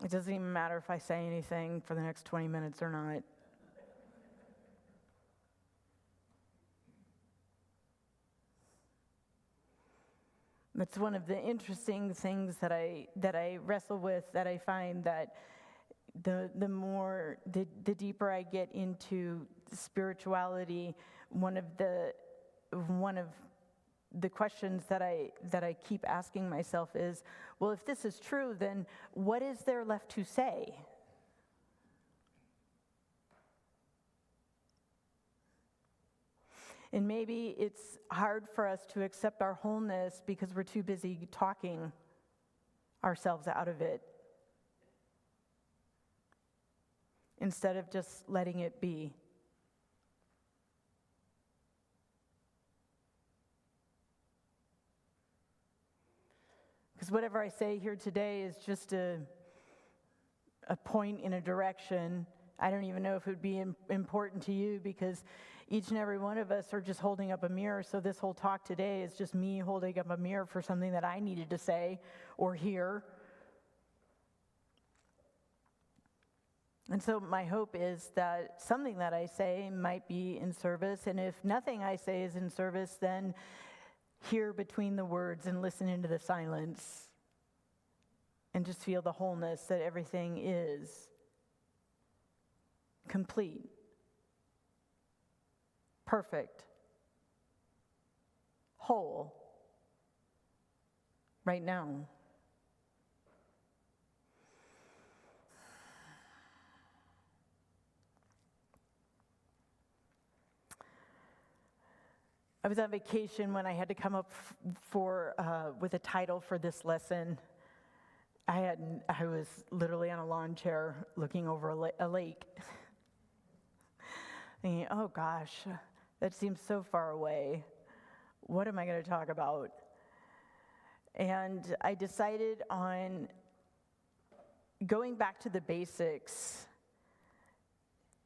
It doesn't even matter if I say anything for the next 20 minutes or not. That's one of the interesting things that I wrestle with, that I find that the deeper I get into spirituality, one of the questions that I keep asking myself is, well, if this is true, then what is there left to say? And maybe it's hard for us to accept our wholeness because we're too busy talking ourselves out of it, instead of just letting it be. Because whatever I say here today is just a point in a direction. I don't even know if it would be important to you, because each and every one of us are just holding up a mirror. So this whole talk today is just me holding up a mirror for something that I needed to say or hear. And so my hope is that something that I say might be in service. And if nothing I say is in service, then hear between the words and listen into the silence and just feel the wholeness that everything is complete, perfect, whole, right now. I was on vacation when I had to come up with a title for this lesson. I was literally on a lawn chair looking over a lake. Thinking, oh gosh, that seems so far away. What am I going to talk about? And I decided on going back to the basics.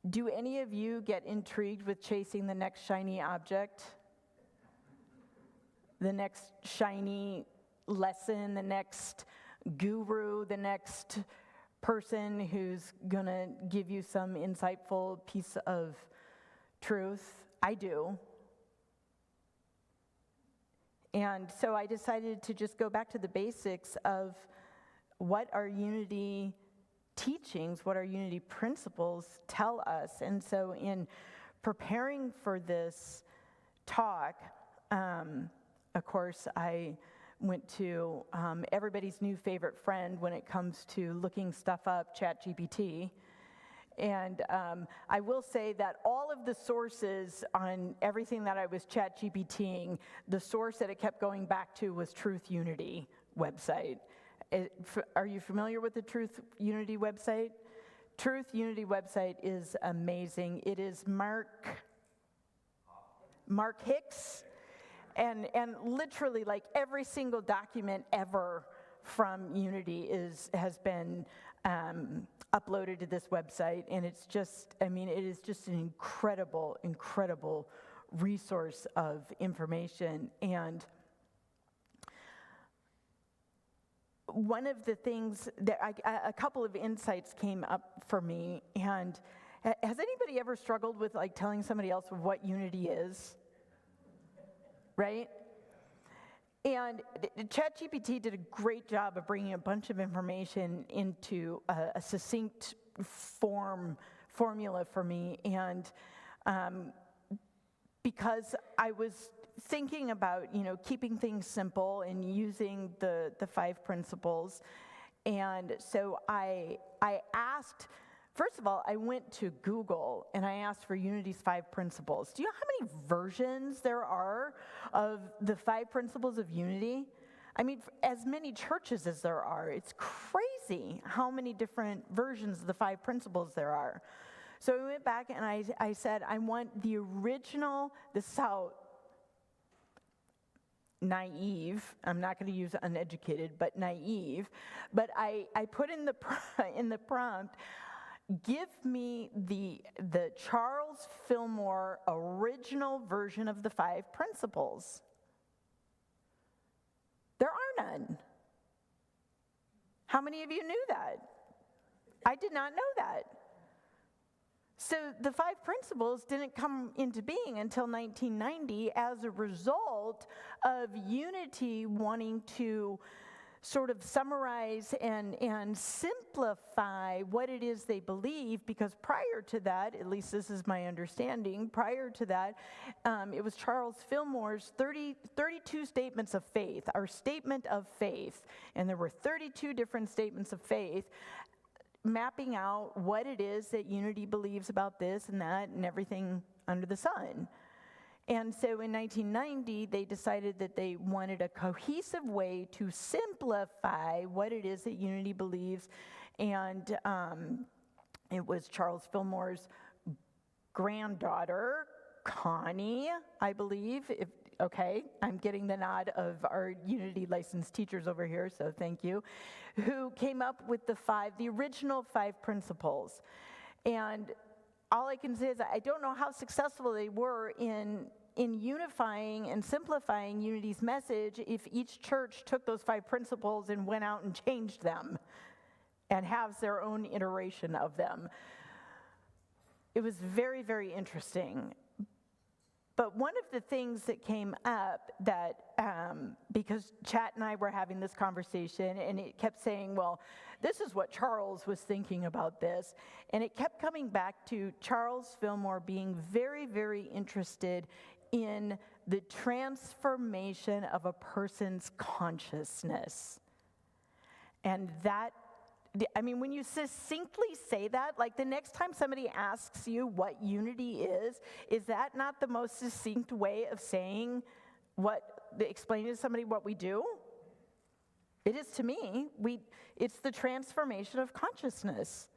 Do any of you get intrigued with chasing the next shiny object? The next shiny lesson, the next guru, the next person who's going to give you some insightful piece of truth? I do. And so I decided to just go back to the basics of what our unity teachings, what our unity principles tell us. And so in preparing for this talk, of course, I went to everybody's new favorite friend when it comes to looking stuff up, ChatGPT. And I will say that all of the sources on everything that I was ChatGPTing, the source that it kept going back to was Truth Unity website. Are you familiar with the Truth Unity website? Truth Unity website is amazing. It is Mark Hicks. And literally, like, every single document ever from Unity has been uploaded to this website, and it's just, it is just an incredible, incredible resource of information. And one of the things that a couple of insights came up for me, and has anybody ever struggled with, like, telling somebody else what Unity is? Right? And ChatGPT did a great job of bringing a bunch of information into a succinct formula for me. And because I was thinking about, keeping things simple and using the 5 principles, and so I asked. First of all, I went to Google and I asked for Unity's 5 principles. Do you know how many versions there are of the 5 principles of Unity? As many churches as there are. It's crazy how many different versions of the 5 principles there are. So we went back and I said, I want the original, naive, I'm not going to use uneducated, but naive. But I put in the prompt, give me the Charles Fillmore original version of the 5 principles. There are none. How many of you knew that? I did not know that. So the 5 principles didn't come into being until 1990 as a result of Unity wanting to sort of summarize and simplify what it is they believe, because prior to that, at least this is my understanding, prior to that, it was Charles Fillmore's 32 statements of faith, our statement of faith, and there were 32 different statements of faith, mapping out what it is that Unity believes about this and that and everything under the sun. And so in 1990, they decided that they wanted a cohesive way to simplify what it is that Unity believes. And it was Charles Fillmore's granddaughter, Connie, I believe. Okay, I'm getting the nod of our Unity licensed teachers over here, so thank you, who came up with the original 5 principles. And all I can say is I don't know how successful they were in unifying and simplifying Unity's message if each church took those 5 principles and went out and changed them and has their own iteration of them. It was very, very interesting. But one of the things that came up that, because Chat and I were having this conversation, and it kept saying, well, this is what Charles was thinking about this. And it kept coming back to Charles Fillmore being very, very interested in the transformation of a person's consciousness. And that, I mean, when you succinctly say that, like the next time somebody asks you what unity is that not the most succinct way of saying explaining to somebody what we do? It is to me. It's the transformation of consciousness.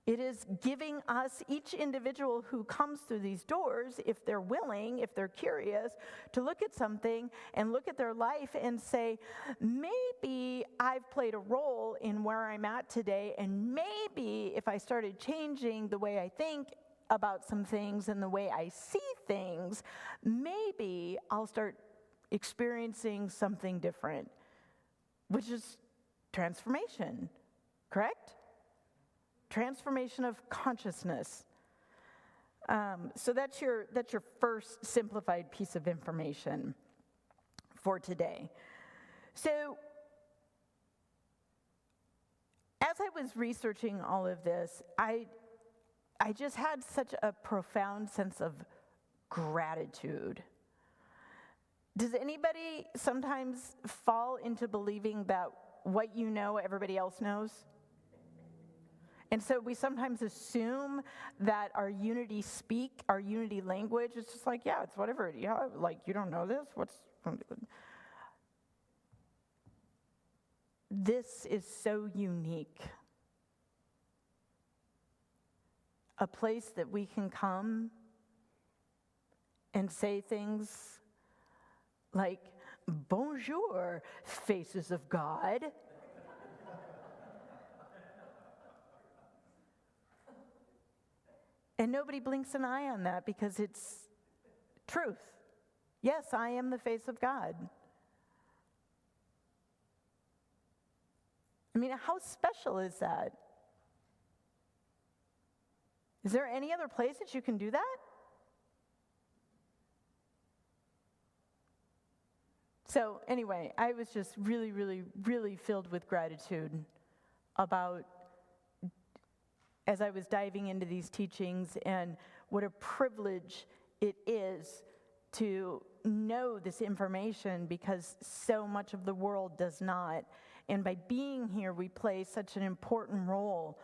It is giving us, each individual who comes through these doors, if they're willing, if they're curious, to look at something and look at their life and say, maybe I've played a role in where I'm at today, and maybe if I started changing the way I think about some things and the way I see things, maybe I'll start experiencing something different, which is transformation, correct? Transformation of consciousness. So that's your first simplified piece of information for today. So as I was researching all of this, I just had such a profound sense of gratitude. Does anybody sometimes fall into believing that what you know, everybody else knows? And so we sometimes assume that our unity our unity language is just like, yeah, it's whatever. Yeah, like, you don't know this? This is so unique. A place that we can come and say things like, bonjour, faces of God. And nobody blinks an eye on that because it's truth. Yes, I am the face of God. I mean, how special is that? Is there any other place that you can do that? So anyway, I was just really, really, really filled with gratitude about, as I was diving into these teachings, and what a privilege it is to know this information, because so much of the world does not. And by being here, we play such an important role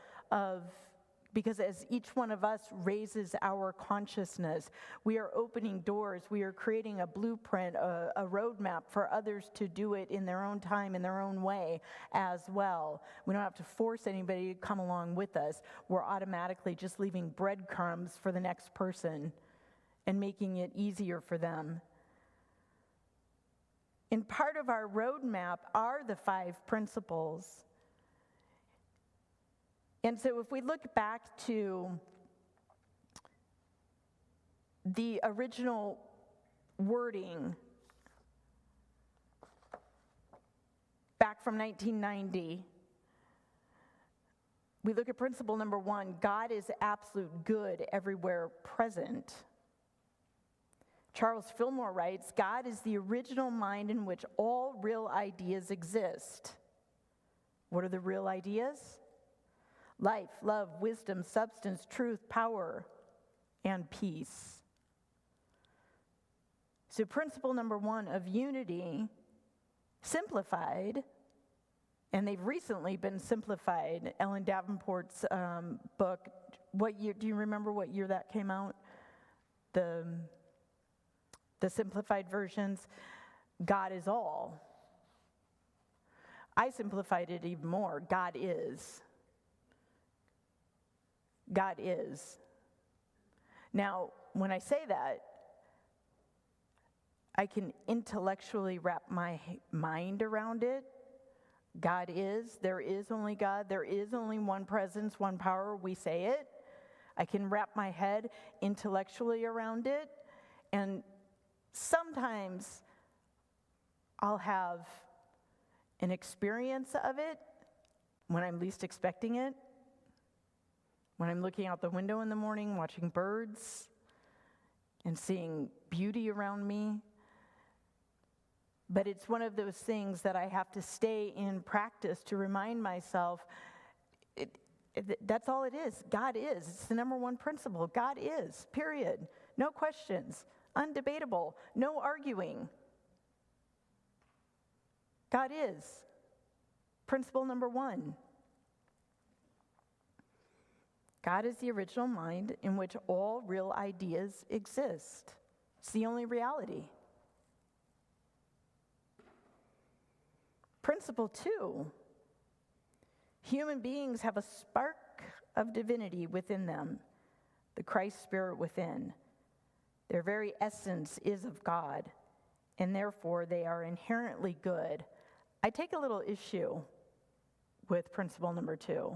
because as each one of us raises our consciousness, we are opening doors, we are creating a blueprint, a roadmap for others to do it in their own time, in their own way as well. We don't have to force anybody to come along with us. We're automatically just leaving breadcrumbs for the next person and making it easier for them. And part of our roadmap are the 5 principles. And so if we look back to the original wording back from 1990, We look at principle number 1, God is absolute good everywhere present. Charles Fillmore writes, God is the original mind in which all real ideas exist. What are the real ideas? Life, love, wisdom, substance, truth, power, and peace. So principle number 1 of unity, simplified, and they've recently been simplified. Ellen Davenport's book, what year, do you remember what year that came out? The simplified versions, God is all. I simplified it even more. God is. God is. Now, when I say that, I can intellectually wrap my mind around it. God is. There is only God. There is only one presence, one power. We say it. I can wrap my head intellectually around it. And sometimes I'll have an experience of it when I'm least expecting it. When I'm looking out the window in the morning, watching birds and seeing beauty around me. But it's one of those things that I have to stay in practice to remind myself, that's all it is. God is. It's the number 1 principle. God is, period. No questions. Undebatable. No arguing. God is. Principle number 1. God is the original mind in which all real ideas exist. It's the only reality. Principle 2, human beings have a spark of divinity within them, the Christ Spirit within. Their very essence is of God, and therefore they are inherently good. I take a little issue with principle number 2.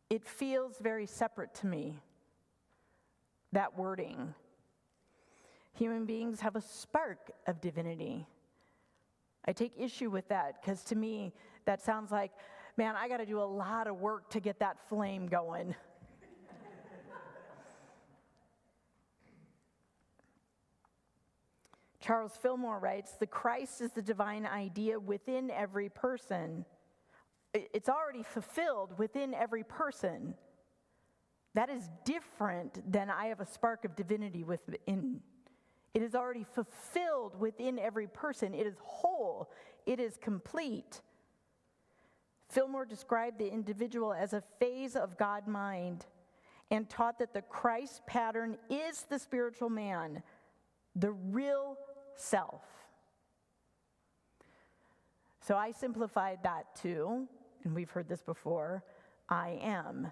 It feels very separate to me, that wording. Human beings have a spark of divinity. I take issue with that because to me, that sounds like, man, I got to do a lot of work to get that flame going. Charles Fillmore writes, the Christ is the divine idea within every person. It's already fulfilled within every person. That is different than I have a spark of divinity within. It is already fulfilled within every person. It is whole. It is complete. Fillmore described the individual as a phase of God mind and taught that the Christ pattern is the spiritual man, the real self. So I simplified that too, and we've heard this before, I am.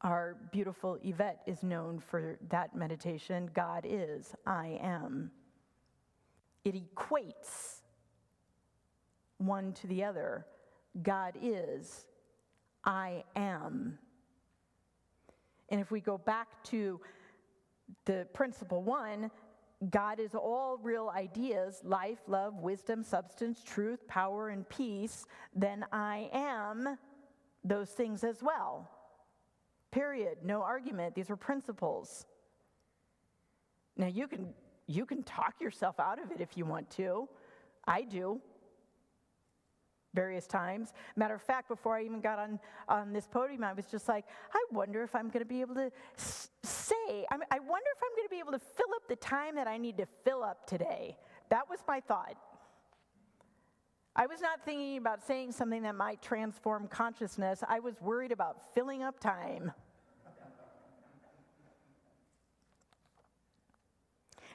Our beautiful Yvette is known for that meditation. God is, I am. It equates one to the other. God is, I am. And if we go back to the principle 1, God is all real ideas, life, love, wisdom, substance, truth, power, and peace, then I am those things as well. Period. No argument. These are principles. Now you can talk yourself out of it if you want to. I do. Various times. Matter of fact, before I even got on this podium, I was just like, I wonder if I'm going to be able to I wonder if I'm going to be able to fill up the time that I need to fill up today. That was my thought. I was not thinking about saying something that might transform consciousness. I was worried about filling up time.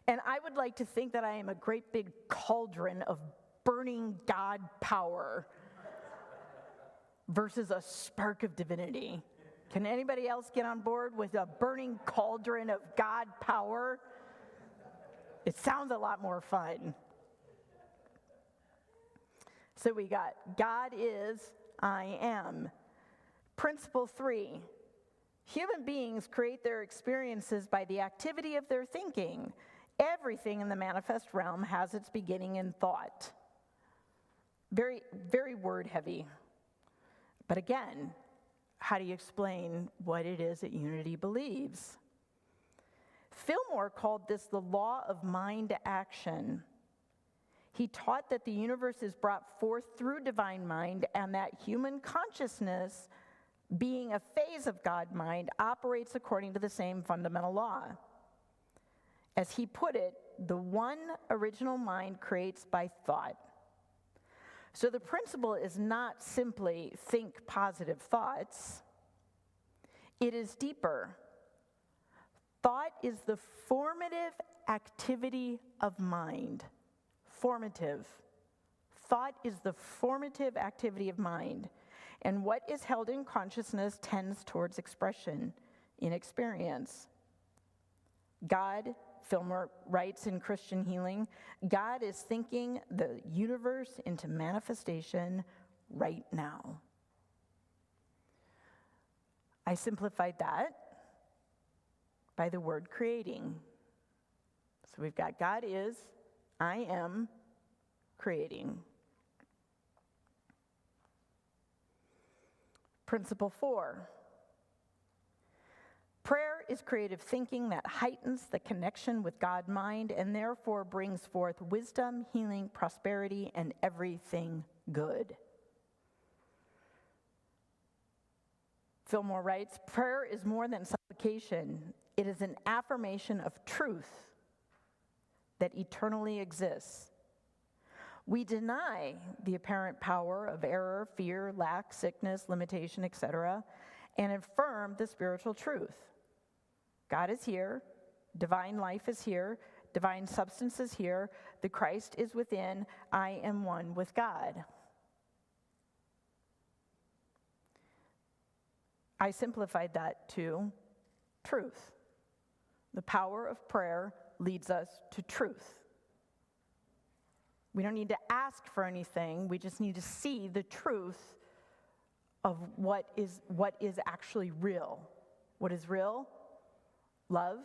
And I would like to think that I am a great big cauldron of burning God power versus a spark of divinity. Can anybody else get on board with a burning cauldron of God power? It sounds a lot more fun. So we got God is, I am. Principle 3, human beings create their experiences by the activity of their thinking. Everything in the manifest realm has its beginning in thought. very, very word heavy. But again, how do you explain what it is that unity believes? Fillmore called this the law of mind action. He taught that the universe is brought forth through divine mind, and that human consciousness, being a phase of God mind, operates according to the same fundamental law. As he put it, the one original mind creates by thought. So the principle is not simply think positive thoughts. It is deeper. Thought is the formative activity of mind. Formative. Thought is the formative activity of mind. And what is held in consciousness tends towards expression in experience. God, Fillmore writes in Christian Healing, God is thinking the universe into manifestation right now. I simplified that by the word creating. So we've got God is, I am creating. Principle 4. Prayer is creative thinking that heightens the connection with God mind and therefore brings forth wisdom, healing, prosperity, and everything good. Fillmore writes, prayer is more than supplication. It is an affirmation of truth that eternally exists. We deny the apparent power of error, fear, lack, sickness, limitation, etc., and affirm the spiritual truth. God is here, divine life is here, divine substance is here, the Christ is within, I am one with God. I simplified that to truth. The power of prayer leads us to truth. We don't need to ask for anything, we just need to see the truth of what is actually real. What is real? Love,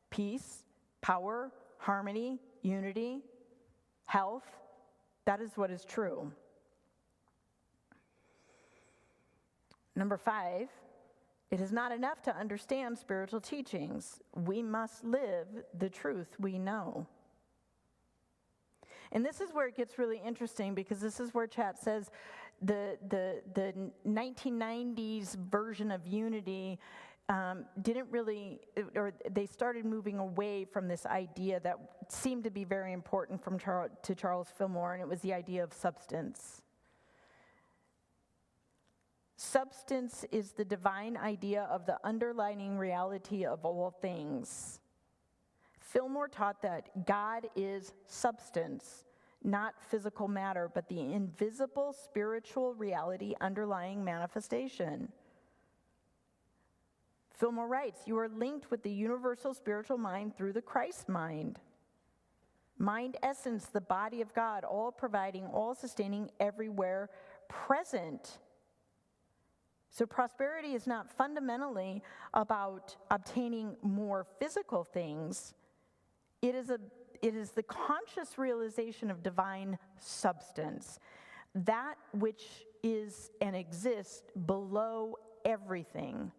peace, power, harmony, unity, health. That is what is true. Number 5, it is not enough to understand spiritual teachings. We must live the truth we know. And this is where it gets really interesting, because this is where Chat says the 1990s version of unity didn't really, or they started moving away from this idea that seemed to be very important to Charles Fillmore, and it was the idea of substance. Substance is the divine idea of the underlying reality of all things. Fillmore taught that God is substance, not physical matter, but the invisible spiritual reality underlying manifestation. Fillmore writes, you are linked with the universal spiritual mind through the Christ mind. Mind essence, the body of God, all providing, all sustaining, everywhere present. So prosperity is not fundamentally about obtaining more physical things. It is the conscious realization of divine substance, that which is and exists below everything.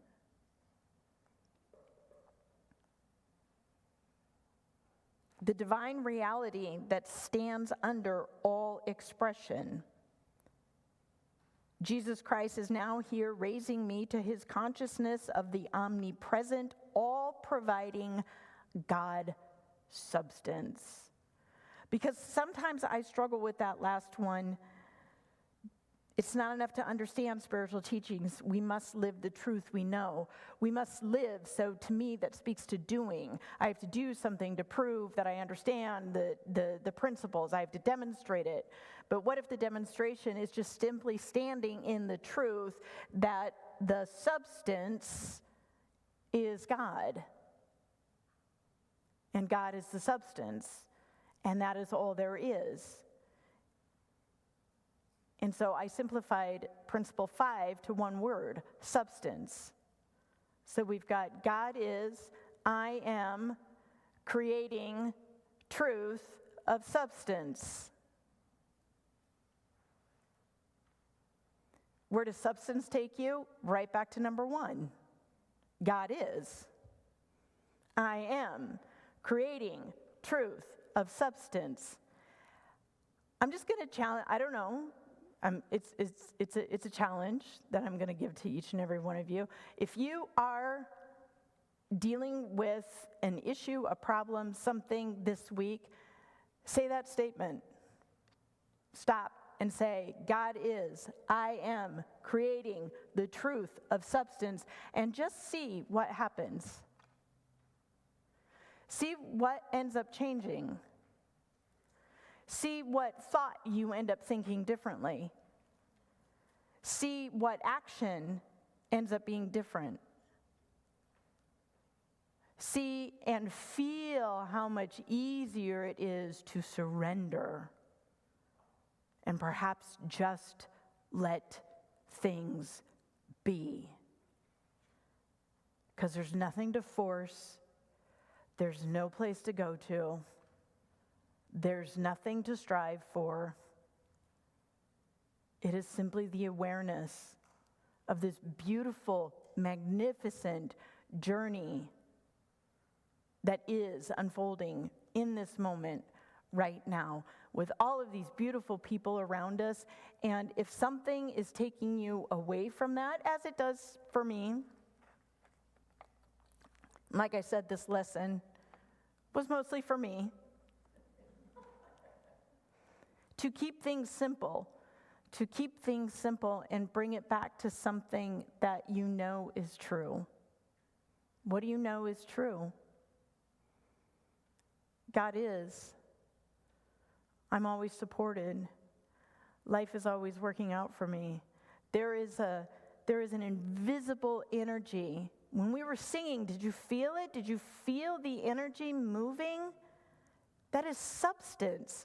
The divine reality that stands under all expression. Jesus Christ is now here, raising me to his consciousness of the omnipresent, all-providing God substance. Because sometimes I struggle with that last one. It's not enough to understand spiritual teachings. We must live the truth we know. We must live, so to me that speaks to doing. I have to do something to prove that I understand the principles. I have to demonstrate it. But what if the demonstration is just simply standing in the truth that the substance is God? And God is the substance, and that is all there is. And so I simplified principle 5 to one word, substance. So we've got God is, I am, creating truth of substance. Where does substance take you? Right back to number one. God is. I am creating truth of substance. I'm just going to challenge, I don't know. It's a challenge that I'm going to give to each and every one of you. If you are dealing with an issue, a problem, something this week, say that statement. Stop and say, God is, I am creating the truth of substance, and just see what happens. See what ends up changing. See what thought you end up thinking differently. See what action ends up being different. See and feel how much easier it is to surrender and perhaps just let things be. Because there's nothing to force. There's no place to go to. There's nothing to strive for. It is simply the awareness of this beautiful, magnificent journey that is unfolding in this moment right now with all of these beautiful people around us. And if something is taking you away from that, as it does for me, like I said, this lesson was mostly for me. To keep things simple and bring it back to something that you know is true. What do you know is true? God is. I'm always supported. Life is always working out for me. There is an invisible energy. When we were singing, did you feel it? Did you feel the energy moving? That is substance.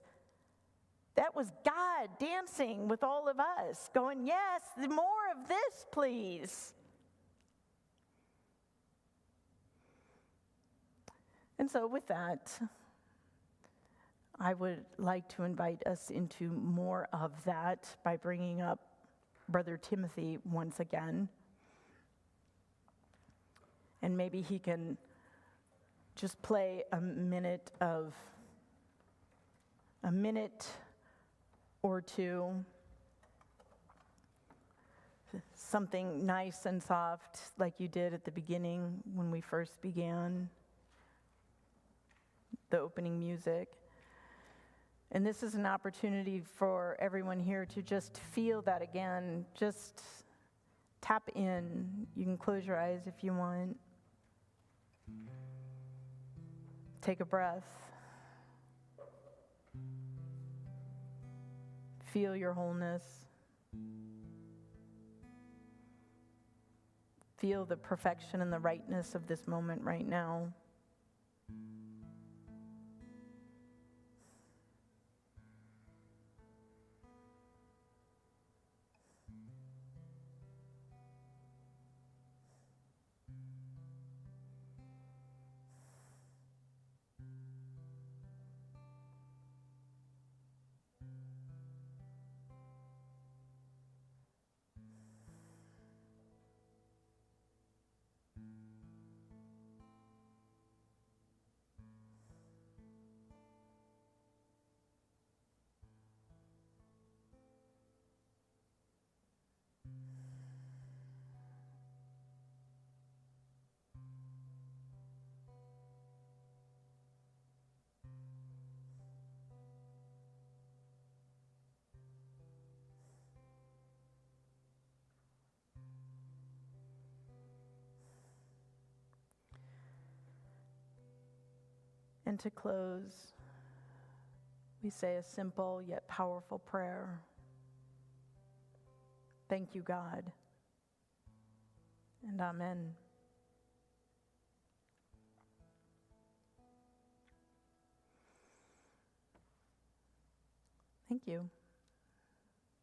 That was God dancing with all of us, going, yes, more of this, please. And so with that, I would like to invite us into more of that by bringing up Brother Timothy once again. And maybe he can just play a minute or two, something nice and soft like you did at the beginning when we first began the opening music. And this is an opportunity for everyone here to just feel that again, just tap in. You can close your eyes if you want. Take a breath. Feel your wholeness. Feel the perfection and the rightness of this moment right now. And to close, we say a simple yet powerful prayer. Thank you, God, and amen. Thank you.